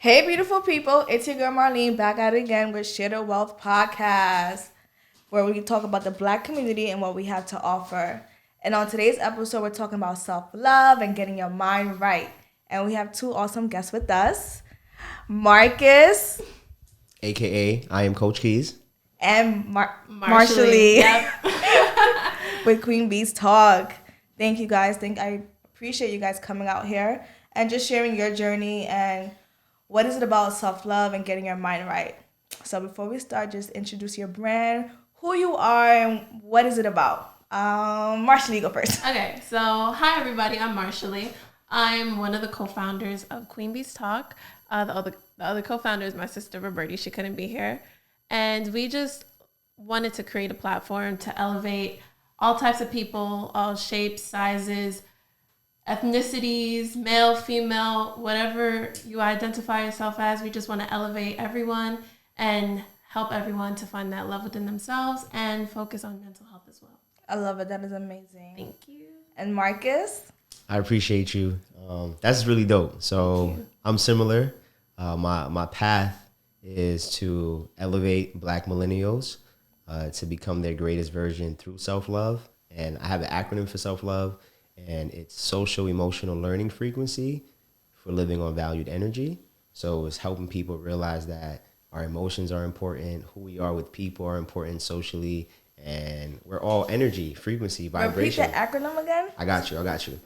Hey, beautiful people. It's your girl Marlene back at it again with Share the Wealth Podcast, where we talk about the Black community and what we have to offer. And on today's episode, we're talking about self-love and getting your mind right. And we have two awesome guests with us, Marcus, AKA I am CoachKeyz, and Marshal with QueenBeesTalk. Thank you guys. I appreciate you guys coming out here and just sharing your journey and what is it about self-love and getting your mind right. So before we start, just introduce your brand, who you are, and what is it about. Marshal, you go first. Okay, so hi everybody, I'm Marshal. I'm one of the co-founders of QueenBeesTalk. The other co-founder is my sister Roberti. She couldn't be here. And we just wanted to create a platform to elevate all types of people, all shapes, sizes, ethnicities, male, female, whatever you identify yourself as. We just want to elevate everyone and help everyone to find that love within themselves and focus on mental health as well. I love it. That is amazing. Thank you. And Marcus? I appreciate you. That's really dope. So I'm similar. My path is to elevate Black millennials to become their greatest version through self-love. And I have an acronym for self-love, and it's social emotional learning frequency for living on valued energy. So it's helping people realize that our emotions are important, who we are with people are important socially, and we're all energy, frequency, vibration. Repeat the acronym again? I got you.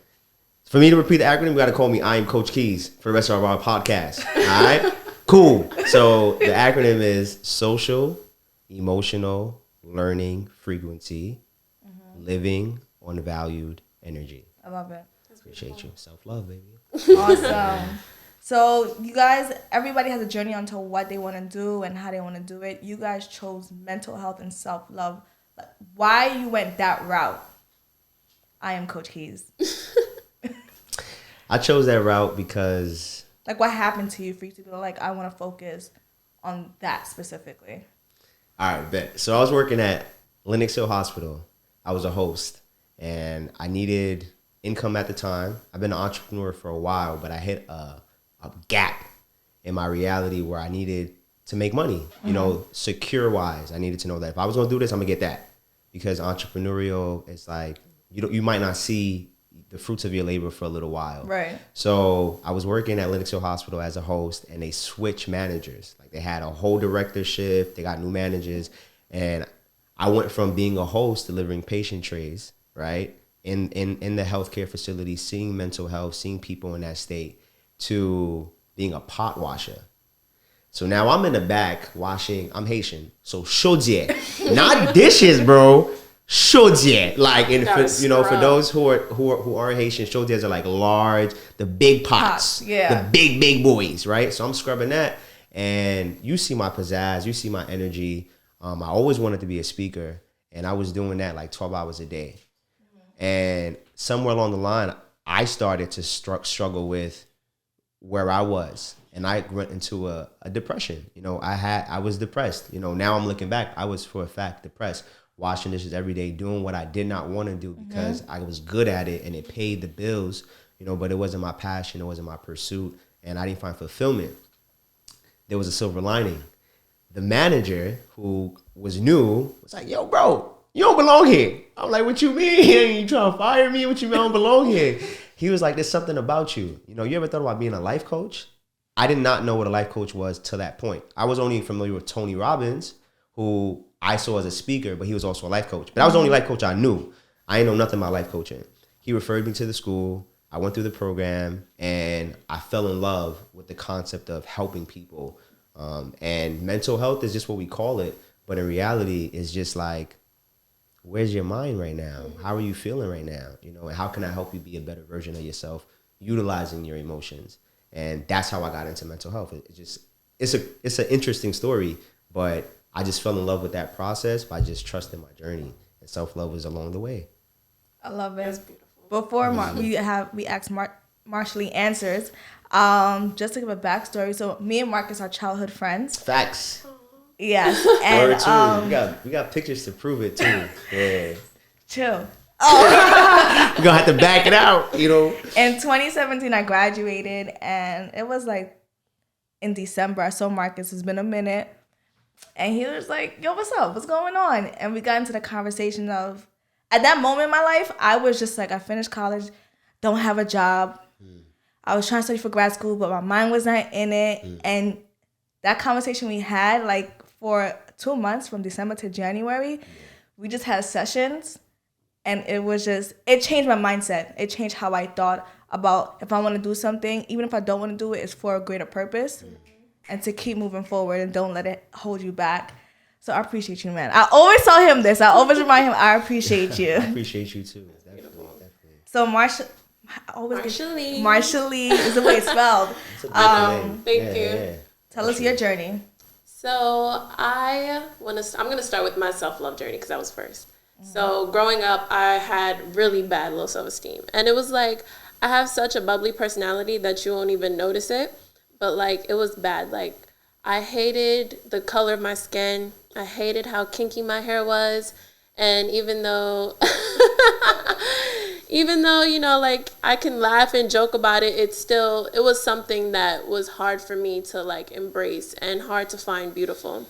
For me to repeat the acronym, you got to call me I am CoachKeyz for the rest of our podcast. All right? Cool. So the acronym is social emotional learning frequency, living on valued energy. I love it. Appreciate you. Self-love, baby. Awesome. So you guys, everybody has a journey onto what they want to do and how they want to do it. You guys chose mental health and self-love. Like, why you went that route? I am CoachKeyz. I chose that route because... Like, what happened to you for you to be like, I want to focus on that specifically? All right, bet. So I was working at Lenox Hill Hospital. I was a host, and I needed income at the time. I've been an entrepreneur for a while, but I hit a gap in my reality where I needed to make money, you know, secure-wise. I needed to know that if I was going to do this, I'm going to get that. Because entrepreneurial, it's like, you might not see the fruits of your labor for a little while. Right. So I was working at Lenox Hill Hospital as a host, and they switched managers. Like, they had a whole directorship, they got new managers, and I went from being a host delivering patient trays, right, in the healthcare facility, seeing mental health, seeing people in that state, to being a pot washer. So now I'm in the back washing. I'm Haitian, so shodje, not dishes, bro. Shodje, like, for those who are Haitian, shodjes are like large, the big pots, the big boys, right? So I'm scrubbing that, and you see my pizzazz, you see my energy. I always wanted to be a speaker, and I was doing that like 12 hours a day. And somewhere along the line, I started to struggle with where I was, and I went into a depression. You know, I was depressed. You know, now I'm looking back, I was for a fact depressed, washing dishes every day, doing what I did not want to do because I was good at it and it paid the bills, you know, but it wasn't my passion, it wasn't my pursuit, and I didn't find fulfillment. There was a silver lining. The manager, who was new, was like, yo, bro, you don't belong here. I'm like, what you mean? You trying to fire me? What you mean I don't belong here? He was like, there's something about you. You know, you ever thought about being a life coach? I did not know what a life coach was to that point. I was only familiar with Tony Robbins, who I saw as a speaker, but he was also a life coach. But that was the only life coach I knew. I didn't know nothing about life coaching. He referred me to the school. I went through the program, and I fell in love with the concept of helping people. And mental health is just what we call it. But in reality, it's just like, where's your mind right now? How are you feeling right now? You know, and how can I help you be a better version of yourself, utilizing your emotions? And that's how I got into mental health. It's an interesting story, but I just fell in love with that process by just trusting my journey, and self-love was along the way. I love it. That's beautiful. Before we asked Marshal answers, just to give a backstory. So me and Marcus are childhood friends. Facts. Yes, and we got pictures to prove it too. Yeah. Chill. We're gonna have to back it out, you know. In 2017, I graduated, and it was like in December. I saw Marcus. It's been a minute. And he was like, yo, what's up? What's going on? And we got into the conversation of, at that moment in my life, I was just like, I finished college, don't have a job. I was trying to study for grad school, but my mind was not in it. And that conversation we had, like, for 2 months from December to January, we just had sessions. And it was just, it changed my mindset. It changed how I thought about if I want to do something, even if I don't want to do it, it's for a greater purpose. And to keep moving forward and don't let it hold you back. So I appreciate you, man. I always tell him this. I always remind him, I appreciate you. I appreciate you too. Definitely. So Marshall Lee is the way it's spelled. Thank you. Tell us your journey. So I'm gonna start with my self-love journey because that was first. So growing up, I had really bad low self-esteem, and it was like I have such a bubbly personality that you won't even notice it, but like it was bad. Like I hated the color of my skin. I hated how kinky my hair was, and even though you know, like I can laugh and joke about it, it was something that was hard for me to like embrace and hard to find beautiful.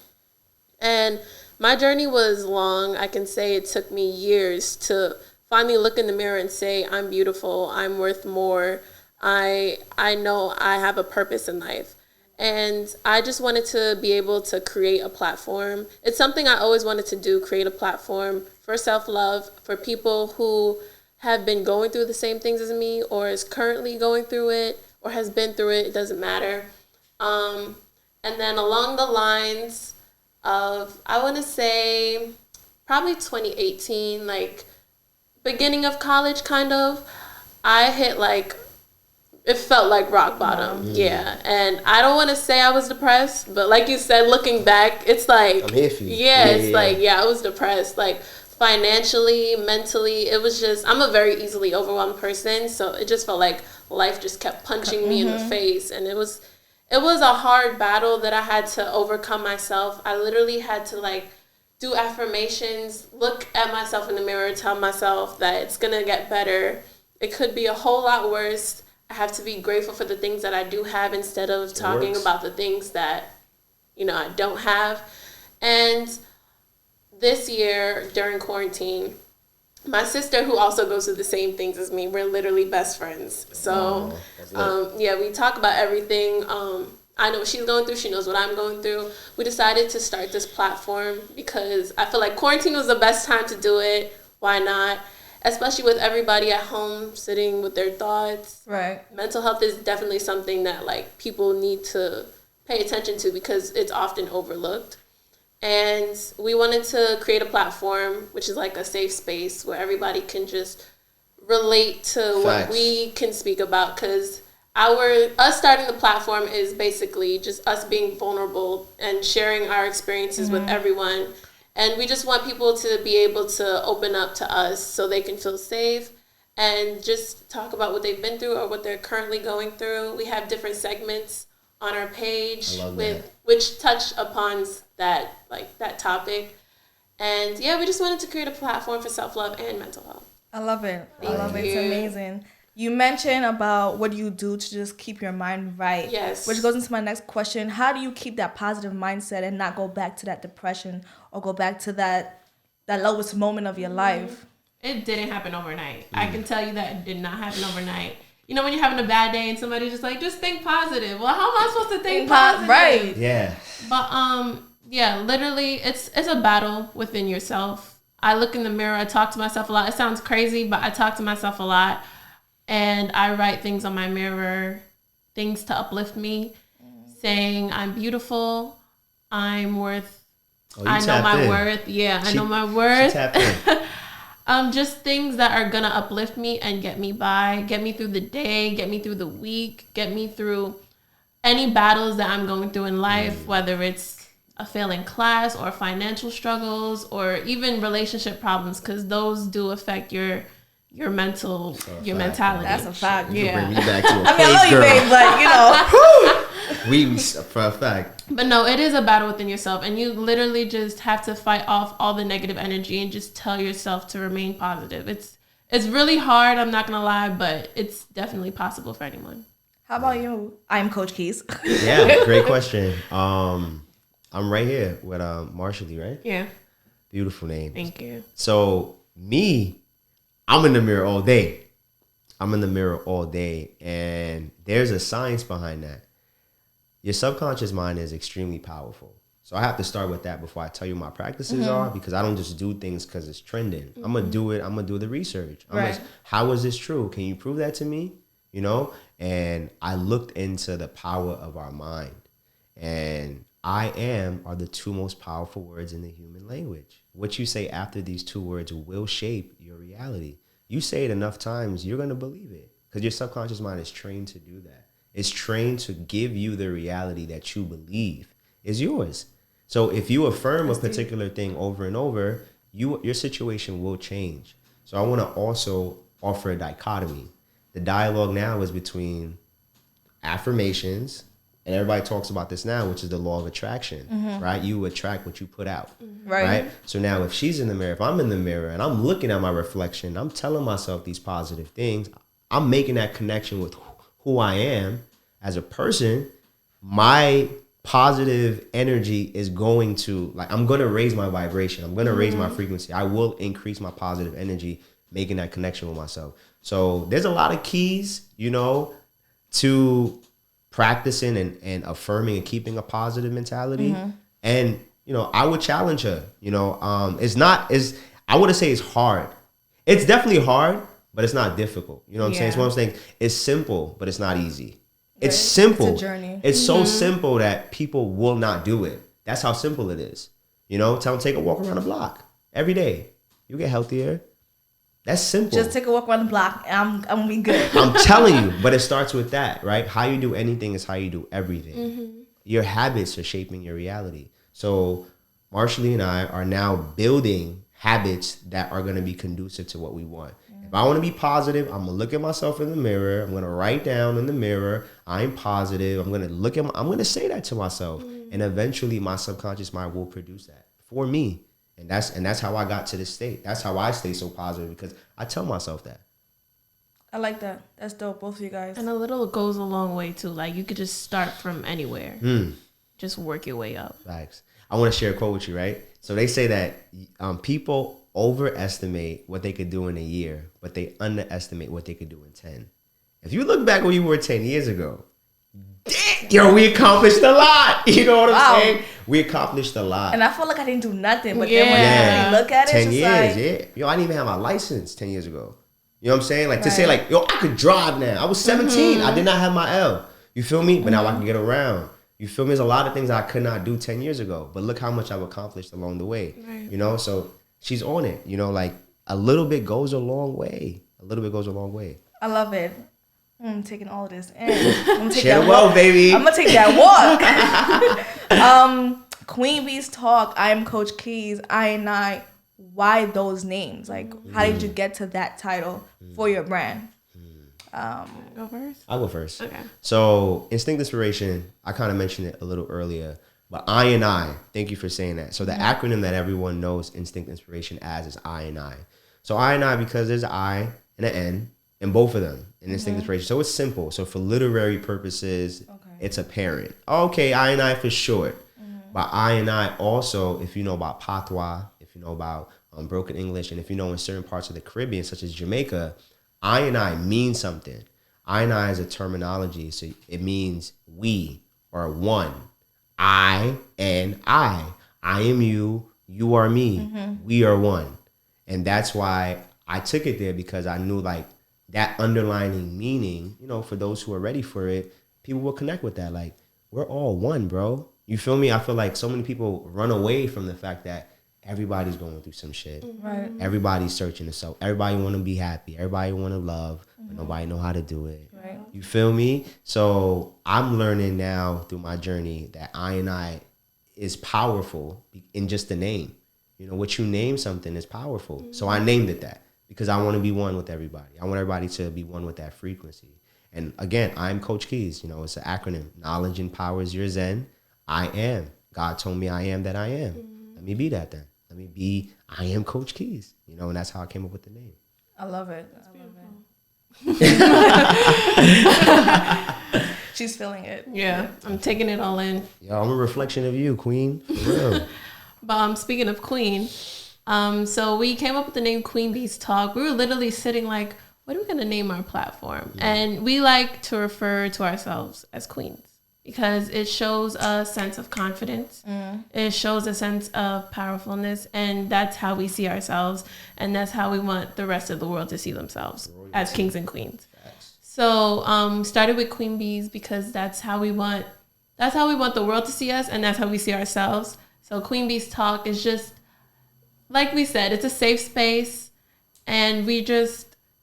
And my journey was long. I can say it took me years to finally look in the mirror and say, I'm beautiful, I'm worth more, I know I have a purpose in life. And I just wanted to be able to create a platform. It's something I always wanted to do, create a platform for self-love, for people who have been going through the same things as me or is currently going through it or has been through it, it doesn't matter. And then along the lines of, I want to say probably 2018, like beginning of college kind of, I hit like, it felt like rock bottom. Yeah. And I don't want to say I was depressed, but like you said, looking back, it's like, I'm here for you. I was depressed. Like financially, mentally, it was just, I'm a very easily overwhelmed person. So it just felt like life just kept punching me in the face. And it was a hard battle that I had to overcome myself. I literally had to like do affirmations, look at myself in the mirror, tell myself that it's going to get better. It could be a whole lot worse. I have to be grateful for the things that I do have instead of talking about the things that, you know, I don't have. And this year during quarantine, my sister, who also goes through the same things as me, we're literally best friends. So, we talk about everything. I know what she's going through. She knows what I'm going through. We decided to start this platform because I feel like quarantine was the best time to do it. Why not? Especially with everybody at home sitting with their thoughts. Right. Mental health is definitely something that like people need to pay attention to because it's often overlooked. And we wanted to create a platform, which is like a safe space where everybody can just relate to what we can speak about. Because us starting the platform is basically just us being vulnerable and sharing our experiences with everyone. And we just want people to be able to open up to us so they can feel safe and just talk about what they've been through or what they're currently going through. We have different segments on our page which touch upon that topic. And yeah, we just wanted to create a platform for self-love and mental health. I love it. I love it. It's amazing. You mentioned about what you do to just keep your mind right. Yes. Which goes into my next question. How do you keep that positive mindset and not go back to that depression or go back to that lowest moment of your life? It didn't happen overnight. I can tell you that it did not happen overnight. You know when you're having a bad day and somebody's just like, just think positive. Well, how am I supposed to think positive? Right. Yeah. But literally it's a battle within yourself. I look in the mirror, I talk to myself a lot. It sounds crazy, but I talk to myself a lot. And I write things on my mirror, things to uplift me, saying I'm beautiful, I'm worth, I know my worth. Yeah, I know my worth. Just things that are going to uplift me and get me by, get me through the day, get me through the week, get me through any battles that I'm going through in life, whether it's a failing class or financial struggles or even relationship problems, because those do affect your mentality. That's a fact. You Yeah. can bring me back to a I mean, I love you, babe, but we for a fact. But no, it is a battle within yourself, and you literally just have to fight off all the negative energy and just tell yourself to remain positive. It's really hard. I'm not gonna lie, but it's definitely possible for anyone. How about you? I'm Coach Keyz. Yeah, great question. I'm right here with Marshall, right? Yeah. Beautiful name. Thank you. So me, I'm in the mirror all day. I'm in the mirror all day, and there's a science behind that. Your subconscious mind is extremely powerful. So I have to start with that before I tell you what my practices are, because I don't just do things because it's trending. I'm gonna do it. I'm gonna do the research. How is this true? Can you prove that to me? You know? And I looked into the power of our mind, and I am are the two most powerful words in the human language. What you say after these two words will shape your reality. You say it enough times, you're gonna believe it, because your subconscious mind is trained to do that. It's trained to give you the reality that you believe is yours. So if you affirm a particular thing over and over, your situation will change. So I want to also offer a dichotomy. The dialogue now is between affirmations, and everybody talks about this now, which is the law of attraction, right? You attract what you put out, right? So now if she's in the mirror, if I'm in the mirror and I'm looking at my reflection, I'm telling myself these positive things, I'm making that connection with who I am as a person. My positive energy is going to, like, I'm going to raise my vibration. I'm going to raise my frequency. I will increase my positive energy, making that connection with myself. So there's a lot of keys, you know, to practicing and affirming and keeping a positive mentality. And, you know, I would challenge her, you know, I wouldn't say it's hard. It's definitely hard, but it's not difficult. You know what I'm saying? It's one of those things. It's simple, but it's not easy. It's simple. It's a journey. It's so simple that people will not do it. That's how simple it is. You know, tell them take a walk around the block every day. You get healthier. That's simple. Just take a walk around the block and I'm gonna be good. I'm telling you, but it starts with that, right? How you do anything is how you do everything. Your habits are shaping your reality. So Marshall and I are now building habits that are going to be conducive to what we want. If I want to be positive, I'm going to look at myself in the mirror. I'm going to write down in the mirror, I'm positive. I'm going to say that to myself. And eventually my subconscious mind will produce that for me. And that's how I got to this state. That's how I stay so positive, because I tell myself that. I like that. That's dope, both of you guys. And a little goes a long way too. Like, you could just start from anywhere. Just work your way up. Facts. I want to share a quote with you, right? So they say that people overestimate what they could do in a year, but they underestimate what they could do in 10. If you look back where you were 10 years ago, yo, we accomplished a lot. You know what I'm saying? We accomplished a lot. And I feel like I didn't do nothing, but then when you look at it, 10 it's years, like, Yo, I didn't even have my license 10 years ago. You know what I'm saying? Like, to say, like, yo, I could drive now. I was 17. I did not have my L. You feel me? But now I can get around. You feel me? There's a lot of things I could not do 10 years ago. But look how much I've accomplished along the way. Right. You know? So she's on it. You know, like, a little bit goes a long way. A little bit goes a long way. I love it. I'm taking all of this in. I'm gonna take Share that the wealth, walk. baby. I'm gonna take that walk. QueenBeesTalk. I'm Coach Keyz. I. Why those names? Like, how did you get to that title for your brand? Go first? I'll go first. Okay. So Instinct Inspiration, I kind of mentioned it a little earlier, but I, thank you for saying that. So the acronym that everyone knows Instinct Inspiration as is I. So I, because there's an I and an N in both of them in Instinct Inspiration. So it's simple. So for literary purposes, it's apparent. Okay, I for short. But I also, if you know about patois, if you know about broken English, and if you know in certain parts of the Caribbean, such as Jamaica, I means something. I is a terminology, so it means we or one. I and I. I am you, you are me, we are one. And that's why I took it there, because I knew, like, that underlining meaning, you know, for those who are ready for it, people will connect with that. Like, we're all one, bro. You feel me? I feel like so many people run away from the fact that everybody's going through some shit. Right. Everybody's searching to self. Everybody want to be happy. Everybody want to love, but nobody know how to do it. Right. You feel me? So I'm learning now through my journey that I is powerful in just the name. You know, what you name something is powerful. So I named it that because I want to be one with everybody. I want everybody to be one with that frequency. And again, I'm Coach Keyz. You know, it's an acronym. Knowledge empowers your Zen. I am. God told me I am that I am. Let me be that then. Let me be, I am Coach Keyz. You know, and that's how I came up with the name. I love it. She's feeling it. Yeah, I'm taking it all in. Yo, I'm a reflection of you, Queen. For real. But speaking of Queen, so we came up with the name QueenBeesTalk. We were literally sitting like, what are we gonna name our platform? And we like to refer to ourselves as queens because it shows a sense of confidence. It shows a sense of powerfulness, and that's how we see ourselves, and that's how we want the rest of the world to see themselves as kings and queens. So started with Queen Bees because that's how we want the world to see us, and that's how we see ourselves. So QueenBeesTalk is just, like we said, it's a safe space, and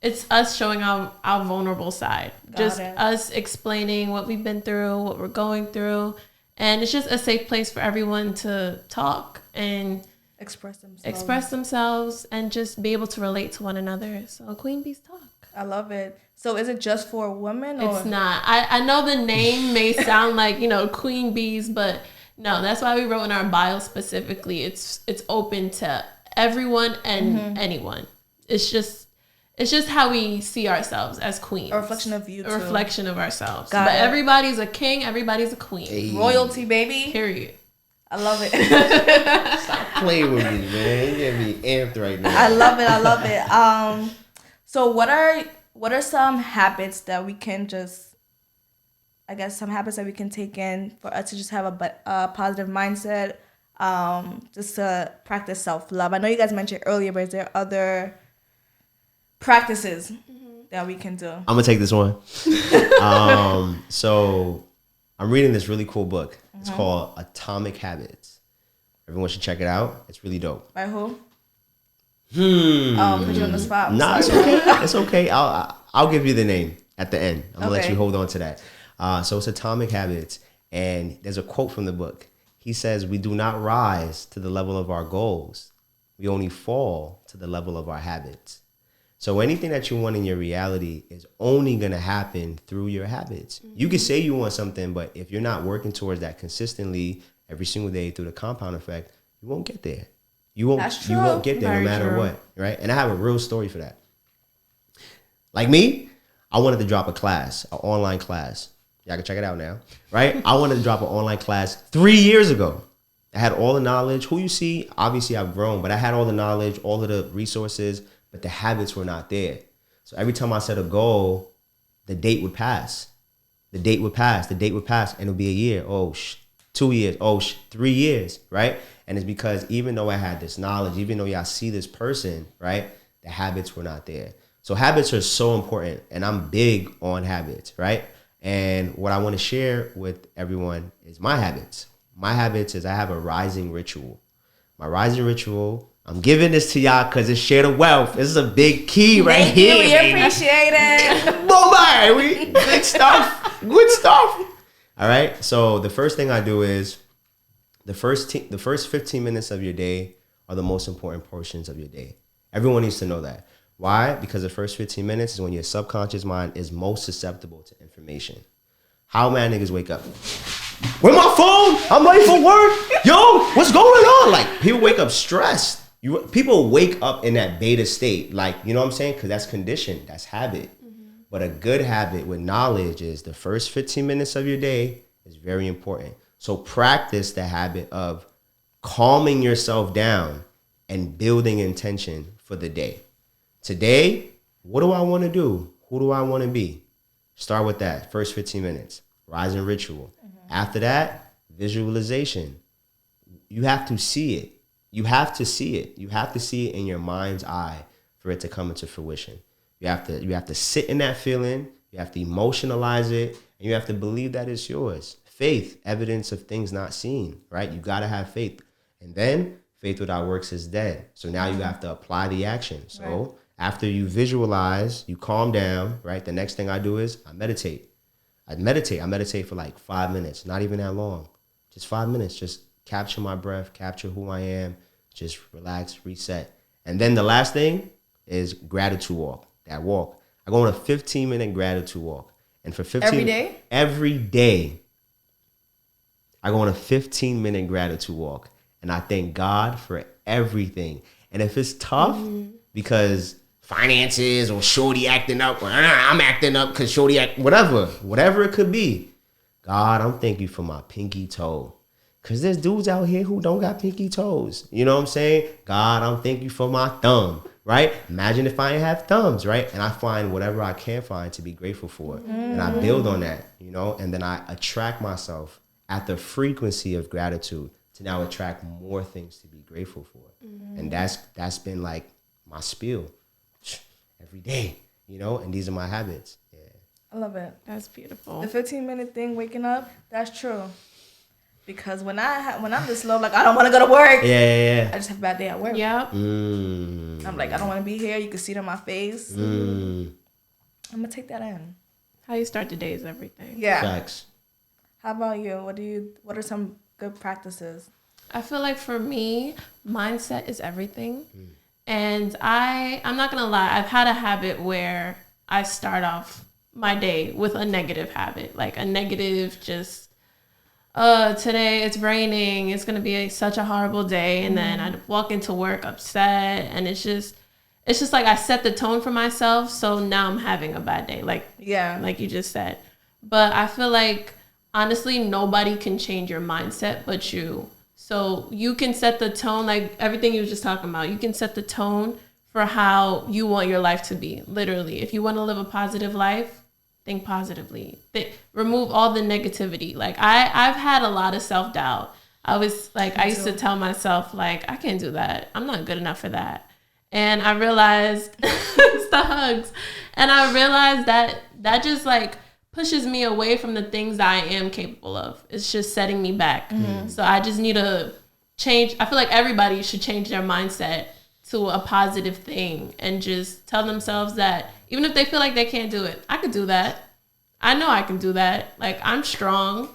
it's us showing our vulnerable side. Us explaining what we've been through, what we're going through, and it's just a safe place for everyone to talk and Express themselves and just be able to relate to one another. So QueenBeesTalk. I love it. So is it just for women? Or? It's not. I know the name may sound like, Queen Bees, but no, that's why we wrote in our bio specifically. It's open to everyone and anyone. It's just how we see ourselves as queens. A reflection of you too. A reflection of ourselves. Got but it. Everybody's a king, everybody's a queen. Hey. Royalty, baby. Period. I love it. Stop playing with me, man. You get me amped right now. I love it. So what are some habits that we can some habits that we can take in for us to just have a positive mindset, just to practice self-love? I know you guys mentioned earlier, but is there other practices that we can do? I'm gonna take this one. So I'm reading this really cool book. It's called Atomic Habits. Everyone should check it out. It's really dope. By who? Put you on the spot. Nah, it's okay. It's okay. I'll give you the name at the end. I'm gonna let you hold on to that. So it's Atomic Habits, and there's a quote from the book. He says, "We do not rise to the level of our goals. We only fall to the level of our habits." So anything that you want in your reality is only going to happen through your habits. You can say you want something, but if you're not working towards that consistently every single day through the compound effect, you won't get there. You won't get there no matter what, right? And I have a real story for that. Like me, I wanted to drop a class, an online class. Y'all can check it out now, right? I wanted to drop an online class 3 years ago. I had all the knowledge. Who you see, obviously I've grown, but I had all the knowledge, all of the resources, but the habits were not there. So every time I set a goal, the date would pass. And it would be a year. 2 years. 3 years, right? And it's because even though I had this knowledge, even though y'all see this person, right, the habits were not there. So habits are so important, and I'm big on habits, right? And what I want to share with everyone is my habits. My habits is I have a rising ritual. My rising ritual, I'm giving this to y'all because it's share the wealth. This is a big key right here. We appreciate it. Bye-bye. Good stuff. Good stuff. All right. So the first thing I do is the first 15 minutes of your day are the most important portions of your day. Everyone needs to know that. Why? Because the first 15 minutes is when your subconscious mind is most susceptible to information. How mad niggas wake up? Where's my phone? I'm late for work. Yo, what's going on? Like, people wake up stressed. People wake up in that beta state. Like, you know what I'm saying? Because that's conditioned. That's habit. But a good habit with knowledge is the first 15 minutes of your day is very important. So practice the habit of calming yourself down and building intention for the day. Today, what do I want to do? Who do I want to be? Start with that. First 15 minutes. Rising ritual. After that, visualization. You have to see it. You have to see it. You have to see it in your mind's eye for it to come into fruition. You have to sit in that feeling. You have to emotionalize it. And you have to believe that it's yours. Faith, evidence of things not seen, right? You got to have faith. And then faith without works is dead. So now you have to apply the action. So after you visualize, you calm down, right? The next thing I do is I meditate. I meditate for like 5 minutes, not even that long. Just 5 minutes. Just capture my breath, capture who I am, just relax, reset. And then the last thing is gratitude walk. That walk. I go on a 15-minute gratitude walk. And for 15 Every day? Every day. I go on a 15-minute gratitude walk. And I thank God for everything. And if it's tough, because finances or shorty acting up, or I'm acting up because shorty whatever it could be. God, I'm thanking you for my pinky toe. Because there's dudes out here who don't got pinky toes. You know what I'm saying? God, I'm thanking you for my thumb, right? Imagine if I didn't have thumbs, right? And I find whatever I can find to be grateful for. And I build on that, you know? And then I attract myself at the frequency of gratitude to now attract more things to be grateful for. And that's been like my spiel every day, you know? And these are my habits. Yeah. I love it. That's beautiful. The 15-minute thing, waking up, that's true. Because when I'm this low, like I don't want to go to work. Yeah. I just have a bad day at work. Yep. I'm like, I don't want to be here. You can see it on my face. I'm gonna take that in. How you start the day is everything. Yeah. Facts. How about you? What are some good practices? I feel like for me, mindset is everything. And I'm not gonna lie, I've had a habit where I start off my day with a negative habit, like a negative just. Today it's raining, it's gonna be such a horrible day, and then I'd walk into work upset, and it's just like I set the tone for myself, so now I'm having a bad day, like you just said. But I feel like honestly nobody can change your mindset but you. So you can set the tone, like everything you were just talking about, you can set the tone for how you want your life to be. Literally, if you want to live a positive life, think positively. Remove all the negativity. Like I've had a lot of self-doubt. I used to tell myself, like, I can't do that. I'm not good enough for that. And I realized, it's the hugs. And I realized that just like pushes me away from the things that I am capable of. It's just setting me back. So I just need to change. I feel like everybody should change their mindset to a positive thing and just tell themselves that even if they feel like they can't do it, I could do that. I know I can do that. Like, I'm strong.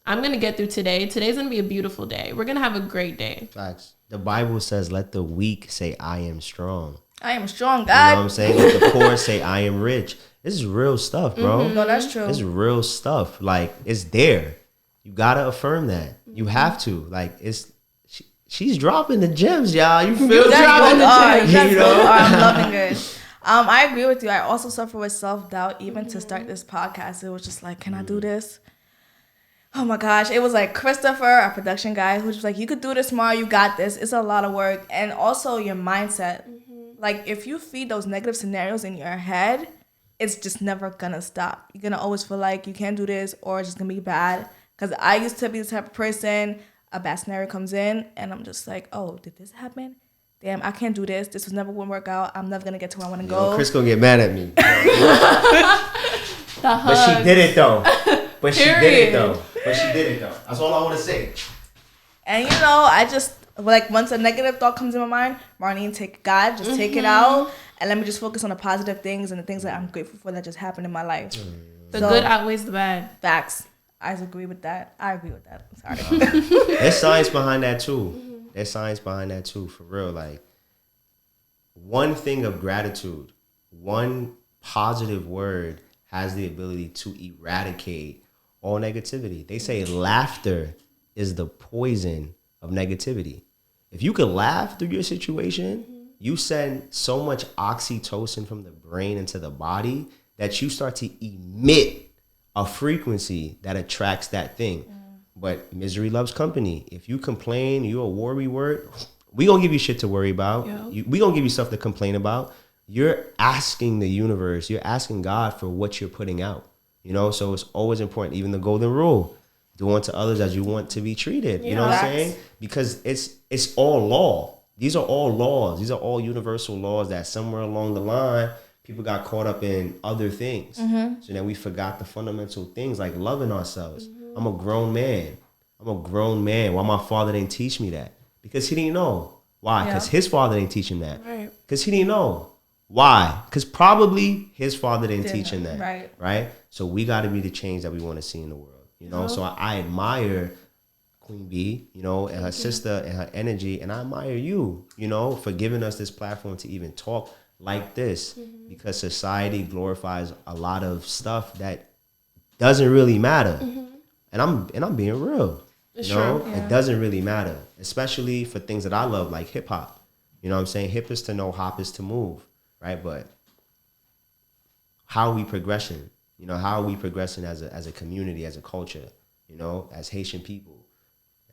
I'm going to get through today. Today's going to be a beautiful day. We're going to have a great day. Facts. The Bible says, let the weak say, I am strong. I am strong, God. You know what I'm saying? Let the poor say, I am rich. This is real stuff, bro. No, that's true. It's real stuff. Like, it's there. You got to affirm that. You have to. Like, she's dropping the gems, y'all. You feel dropping the gems. You know? I'm loving it. I agree with you. I also suffer with self-doubt even to start this podcast. It was just like, can I do this? Oh my gosh. It was like Christopher, our production guy, who was like, you could do this tomorrow. You got this. It's a lot of work. And also your mindset. Like if you feed those negative scenarios in your head, it's just never going to stop. You're going to always feel like you can't do this or it's just going to be bad. Because I used to be the type of person, a bad scenario comes in and I'm just like, oh, did this happen? Damn, I can't do this. This was never going to work out. I'm never going to get to where I want to go. Chris going to get mad at me. But she did it, though. But she did it, though. That's all I want to say. And, you know, I just, like, once a negative thought comes in my mind, Marlene, take it out. And let me just focus on the positive things and the things that I'm grateful for that just happened in my life. The good outweighs the bad. Facts. I agree with that. Sorry. There's science behind that, too. There's science behind that too, for real. Like, one thing of gratitude, one positive word has the ability to eradicate all negativity. They say laughter is the poison of negativity. If you could laugh through your situation, you send so much oxytocin from the brain into the body that you start to emit a frequency that attracts that thing. But misery loves company. If you complain, you're a worry word, we gonna give you shit to worry about. Yep. We gonna give you stuff to complain about. You're asking the universe, you're asking God for what you're putting out. You know, so it's always important, even the golden rule. Do unto others as you want to be treated. You know what I'm saying? Because it's all law. These are all laws. These are all universal laws that somewhere along the line, people got caught up in other things. So then we forgot the fundamental things like loving ourselves. I'm a grown man. Why my father didn't teach me that? Because he didn't know. Why? Because his father didn't teach him that. Right. Because he didn't know. Why? Because probably his father didn't teach him that. Right? So we got to be the change that we want to see in the world. You know? So I admire Queen Bee, you know, and her sister and her energy. And I admire you, you know, for giving us this platform to even talk like this. Because society glorifies a lot of stuff that doesn't really matter. And I'm being real. You know, it doesn't really matter, especially for things that I love, like hip hop. You know what I'm saying? Hip is to know, hop is to move. right? But how are we progressing? You know, how are we progressing as a community, as a culture, you know, as Haitian people,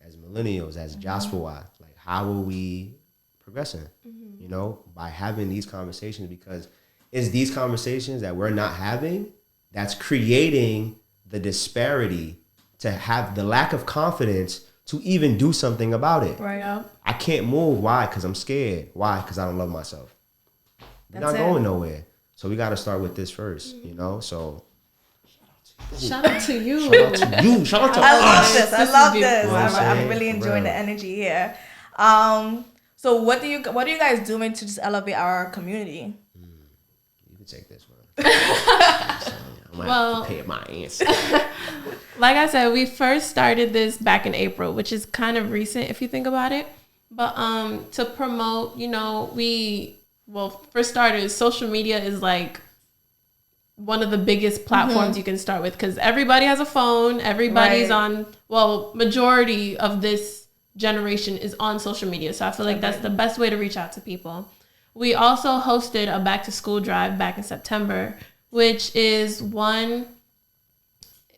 as millennials, as diaspora? Like, how are we progressing? You know, by having these conversations, because it's these conversations that we're not having that's creating the disparity, to have the lack of confidence to even do something about it. Right. Yeah. I can't move. Why? Because I'm scared. Why? Because I don't love myself. We're not going nowhere. So we got to start with this first, you know? So Shout out to you. shout out to you. Shout out to I love us. this. I This is love beautiful. this. I'm Yeah, really for enjoying real. the energy here. So what are you guys doing to just elevate our community? You can take this one. I'm going to have to prepare my answer. Like I said, we first started this back in April, which is kind of recent if you think about it. But to promote, you know, for starters, social media is like one of the biggest platforms you can start with, because everybody has a phone. Everybody's Right. majority of this generation is on social media. So I feel like that's the best way to reach out to people. We also hosted a back to school drive back in September, which is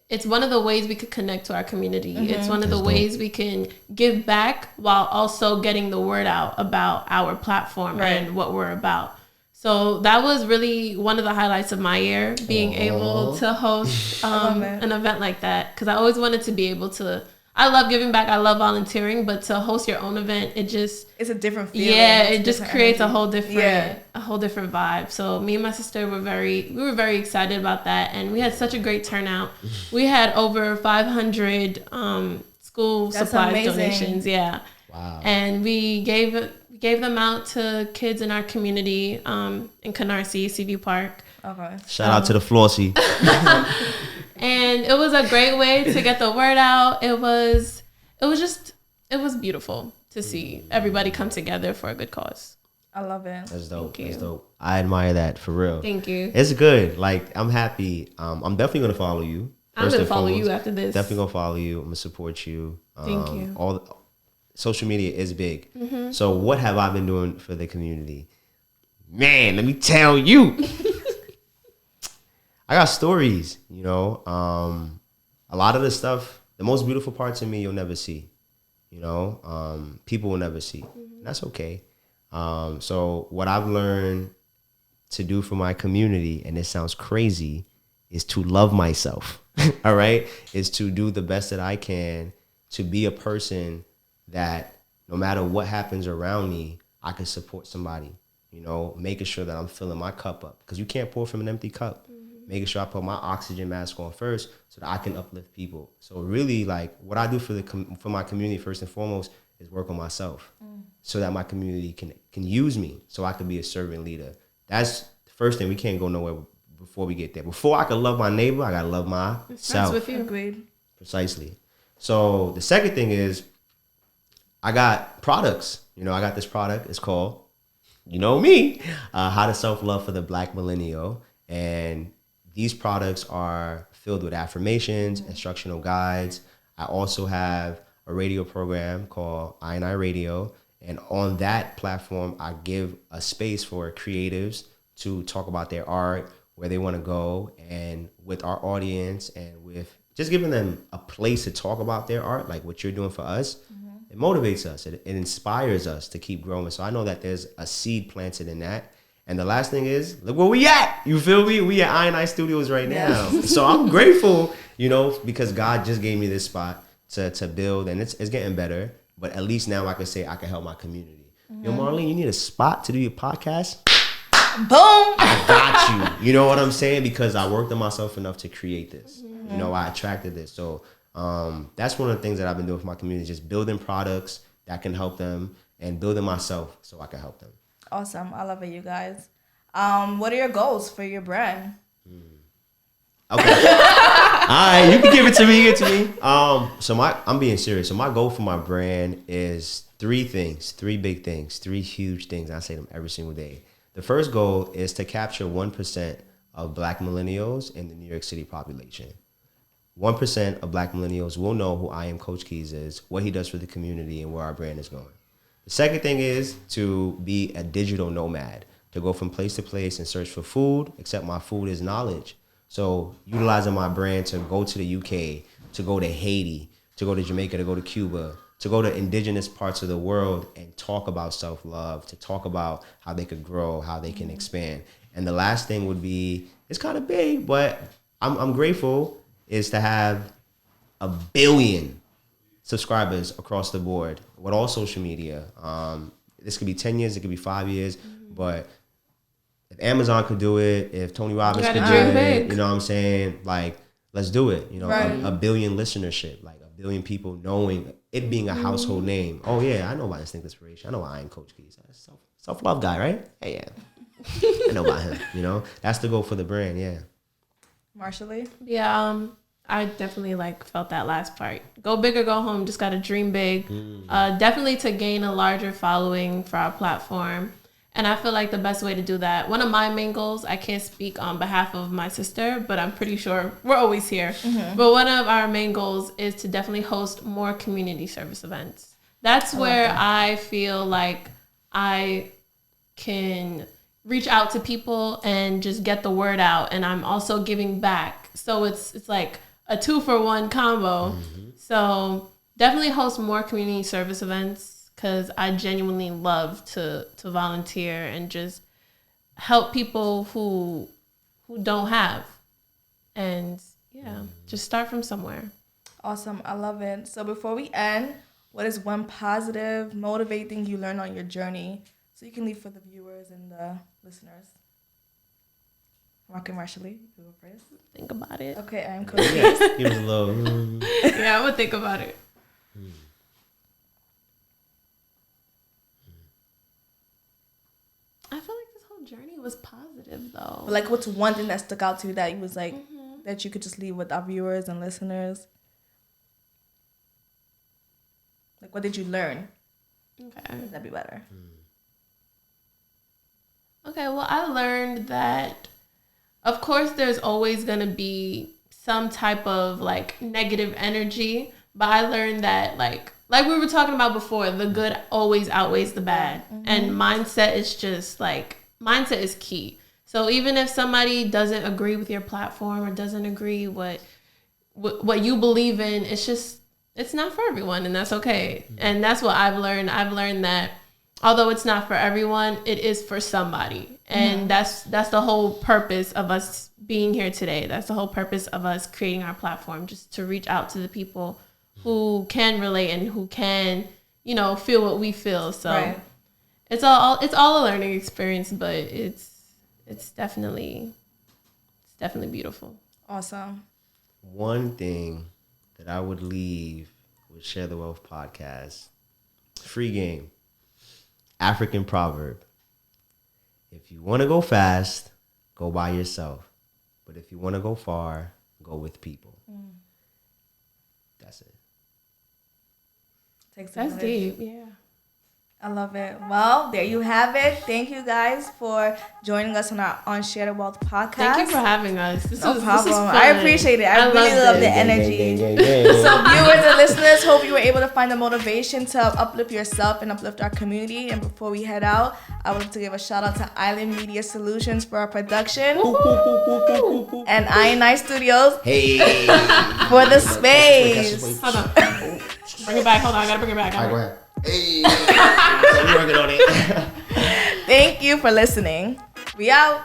it's one of the ways we could connect to our community. It's one of the ways we can give back while also getting the word out about our platform and what we're about. So that was really one of the highlights of my year, being able to host an event like that. Because I always wanted to be able to, I love giving back, I love volunteering, but to host your own event, it's a different feeling. Yeah, it just creates a whole different vibe. So me and my sister were very excited about that, and we had such a great turnout. We had over 500 school supplies donations. Yeah. Wow. And we gave them out to kids in our community in Canarsie, Seaview Park. Okay. Shout out to the Flossie. And it was a great way to get the word out. It was beautiful to see everybody come together for a good cause. I love it. That's dope. Thank you. That's dope. I admire that, for real. Thank you. It's good. Like, I'm happy. I'm definitely going to follow you. I'm going to follow you after this. Definitely going to follow you. I'm going to support you. Thank you. Social media is big. So what have I been doing for the community? Man, let me tell you. I got stories, you know. A lot of the stuff, the most beautiful parts of me, you'll never see. You know, people will never see. And that's okay. So what I've learned to do for my community, and it sounds crazy, is to love myself. All right? Is to do the best that I can to be a person that no matter what happens around me, I can support somebody. You know, making sure that I'm filling my cup up, because you can't pour from an empty cup. Making sure I put my oxygen mask on first so that I can uplift people. So really, like, what I do for my community first and foremost is work on myself, so that my community can use me, so I can be a servant leader. That's the first thing. We can't go nowhere before we get there. Before I can love my neighbor, I gotta love myself. Starts with you. Agreed. Precisely. So the second thing is, I got products. You know, I got this product. It's called, you know me, How to Self-Love for the Black Millennial. And these products are filled with affirmations, instructional guides. I also have a radio program called I&I Radio. And on that platform, I give a space for creatives to talk about their art, where they want to go, and with our audience, and with just giving them a place to talk about their art, like what you're doing for us. It motivates us. It inspires us to keep growing. So I know that there's a seed planted in that. And the last thing is, look where we at. You feel me? We at I&I Studios right now. So I'm grateful, you know, because God just gave me this spot to build, and it's getting better. But at least now I can say I can help my community. Yo, Marlene, you need a spot to do your podcast? Boom. I got you. You know what I'm saying? Because I worked on myself enough to create this. You know, I attracted this. So that's one of the things that I've been doing for my community, just building products that can help them, and building myself so I can help them. Awesome. I love it, you guys. What are your goals for your brand? Okay. All right, you can give it to me. I'm being serious. So my goal for my brand is three big things, three huge things. I say them every single day. The first goal is to capture 1% of Black millennials in the New York City population. 1% of Black millennials will know who I Am CoachKeyz is, what he does for the community, and where our brand is going. The second thing is to be a digital nomad. to go from place to place and search for food, except my food is knowledge. So utilizing my brand to go to the UK, to go to Haiti, to go to Jamaica, to go to Cuba, to go to indigenous parts of the world and talk about self-love, to talk about how they could grow, how they can expand. And the last thing would be, it's kind of big, but I'm grateful, is to have 1 billion subscribers across the board with all social media. This could be 10 years, it could be 5 years, but if Amazon could do it, if Tony Robbins could do it, you know what I'm saying? Like, let's do it. You know, right. 1 billion listenership, like 1 billion people knowing, it being a household name. Oh yeah, I know about Instinct Inspiration. I know I am Coach Keys. Self-love guy, right? Hey, yeah. I know about him, you know? That's the goal for the brand, yeah. Marshall? Yeah, I definitely felt that last part. Go big or go home. Just got to dream big. Definitely to gain a larger following for our platform. And I feel like the best way to do that, one of my main goals, I can't speak on behalf of my sister, but I'm pretty sure we're always here. But one of our main goals is to definitely host more community service events. That's where I feel like I can reach out to people and just get the word out. And I'm also giving back. So it's like a 2-for-1 combo. So definitely host more community service events, because I genuinely love to volunteer and just help people who don't have. And yeah, just start from somewhere. Awesome. I love it. So before we end, what is one positive, motivating thing you learned on your journey? So you can leave for the viewers and the listeners. Marshall, you go first. Think about it. Okay, I'm Coach. He was a little... Yeah, I'm going to think about it. I feel like this whole journey was positive, though. But what's one thing that stuck out to you that you was that you could just leave with our viewers and listeners? What did you learn? Okay. That'd be better. Okay, well, I learned that, of course, there's always going to be some type of negative energy, but I learned that like we were talking about before, the good always outweighs the bad. And mindset is just mindset is key. So even if somebody doesn't agree with your platform or doesn't agree what you believe in, it's not for everyone, and that's okay. And that's what I've learned. I've learned that although it's not for everyone, it is for somebody. And that's the whole purpose of us being here today. That's the whole purpose of us creating our platform, just to reach out to the people who can relate and who can, feel what we feel. So it's all a learning experience, but it's definitely beautiful. Awesome. One thing that I would leave with Share the Wealth podcast, free game, African proverb. If you want to go fast, go by yourself. But if you want to go far, go with people. That's it. That's deep, yeah. I love it. Well, there you have it. Thank you guys for joining us on Share the Wealth podcast. Thank you for having us. This was problem. This fun. I appreciate it. I really love the energy. So viewers and listeners, hope you were able to find the motivation to uplift yourself and uplift our community. And before we head out, I would like to give a shout out to Island Media Solutions for our production. And I Studios for the space. Hold on. Bring it back. Hold on. I gotta bring it back. All right, go ahead. Hey, so we're working on it. Thank you for listening. We out.